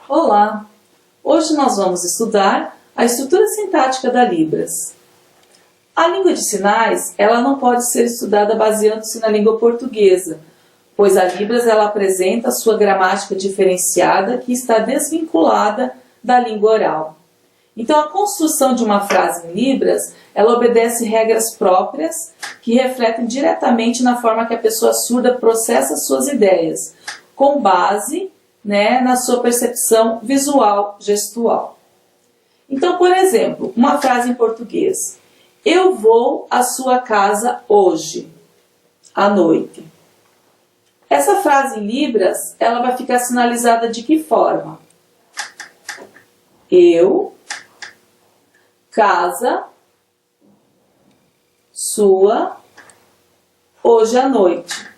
Olá! Hoje nós vamos estudar a estrutura sintática da Libras. A língua de sinais, ela não pode ser estudada baseando-se na língua portuguesa, pois a Libras ela apresenta a sua gramática diferenciada que está desvinculada da língua oral. Então, a construção de uma frase em Libras, ela obedece regras próprias que refletem diretamente na forma que a pessoa surda processa suas ideias, com base, na sua percepção visual gestual. Então, por exemplo, uma frase em português. Eu vou à sua casa hoje, à noite. Essa frase em Libras, ela vai ficar sinalizada de que forma? Eu, casa, sua, hoje à noite.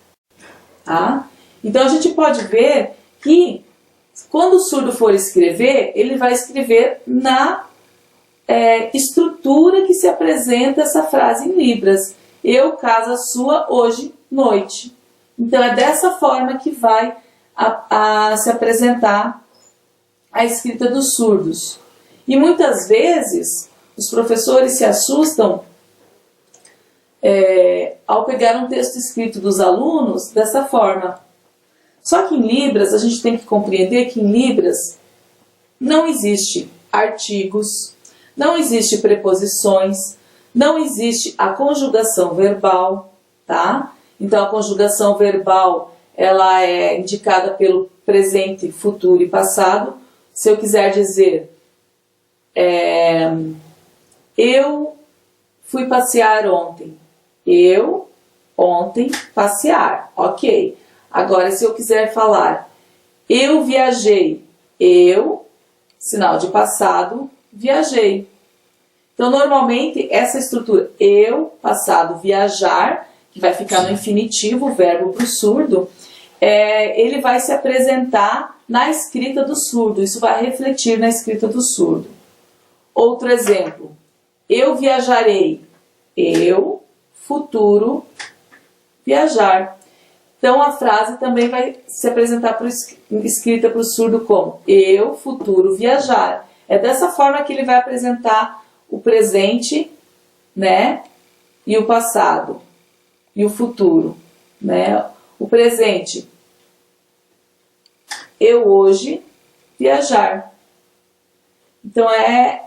Tá? Então, a gente pode ver que quando o surdo for escrever, ele vai escrever na estrutura que se apresenta essa frase em Libras. Eu, casa, sua, hoje, noite. Então, é dessa forma que vai se apresentar a escrita dos surdos. E muitas vezes, os professores se assustam ao pegar um texto escrito dos alunos dessa forma. Só que em Libras, a gente tem que compreender que em Libras não existe artigos, não existe preposições, não existe a conjugação verbal, tá? Então, a conjugação verbal, ela é indicada pelo presente, futuro e passado. Se eu quiser dizer, eu fui passear ontem. Eu, ontem, passear. Ok. Agora, se eu quiser falar, eu viajei. Eu, sinal de passado, viajei. Então, normalmente, essa estrutura, eu, passado, viajar, que vai ficar no infinitivo, o verbo para o surdo, ele vai se apresentar na escrita do surdo. Isso vai refletir na escrita do surdo. Outro exemplo, eu viajarei. Eu, futuro, viajar. Então, a frase também vai se apresentar escrita para o surdo como eu, futuro, viajar. É dessa forma que ele vai apresentar o presente, e o passado, e o futuro, O presente, eu hoje, viajar. Então,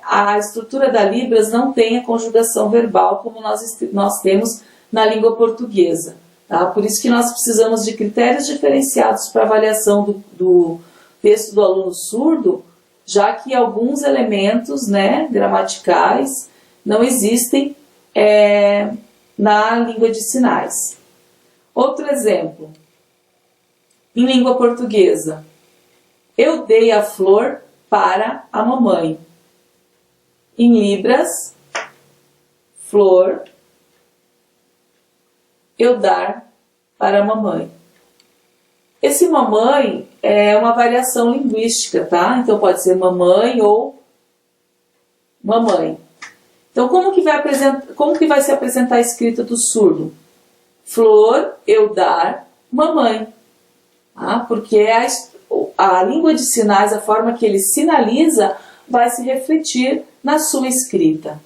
a estrutura da Libras não tem a conjugação verbal como nós temos na língua portuguesa. Tá? Por isso que nós precisamos de critérios diferenciados para avaliação do texto do aluno surdo, já que alguns elementos gramaticais não existem na língua de sinais. Outro exemplo, em língua portuguesa, eu dei a flor para a mamãe. Em Libras, flor, eu dar para a mamãe. Esse mamãe é uma variação linguística, tá? Então pode ser mamãe ou mamãe. Então como que vai se apresentar a escrita do surdo? Flor, eu dar, mamãe. Tá? Porque a língua de sinais, a forma que ele sinaliza, vai se refletir na sua escrita.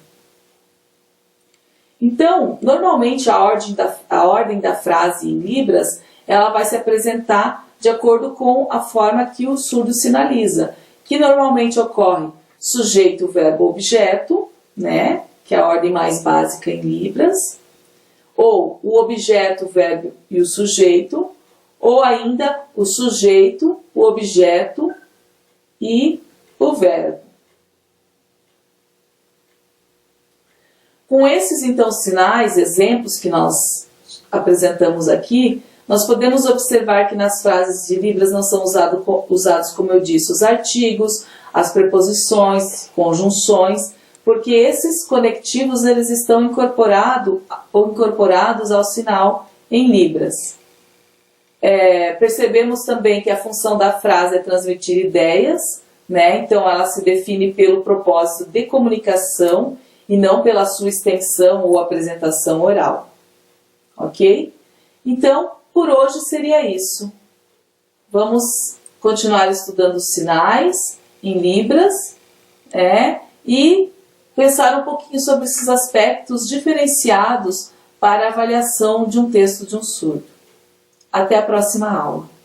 Então, normalmente a ordem da frase em Libras, ela vai se apresentar de acordo com a forma que o surdo sinaliza, que normalmente ocorre sujeito, verbo, objeto, que é a ordem mais básica em Libras, ou o objeto, o verbo e o sujeito, ou ainda o sujeito, o objeto e o verbo. Com esses, então, sinais, exemplos que nós apresentamos aqui, nós podemos observar que nas frases de Libras não são usados, como eu disse, os artigos, as preposições, conjunções, porque esses conectivos eles estão incorporados ao sinal em Libras. Percebemos também que a função da frase é transmitir ideias, então ela se define pelo propósito de comunicação e não pela sua extensão ou apresentação oral. Ok? Então, por hoje seria isso. Vamos continuar estudando os sinais em Libras, e pensar um pouquinho sobre esses aspectos diferenciados para a avaliação de um texto de um surdo. Até a próxima aula.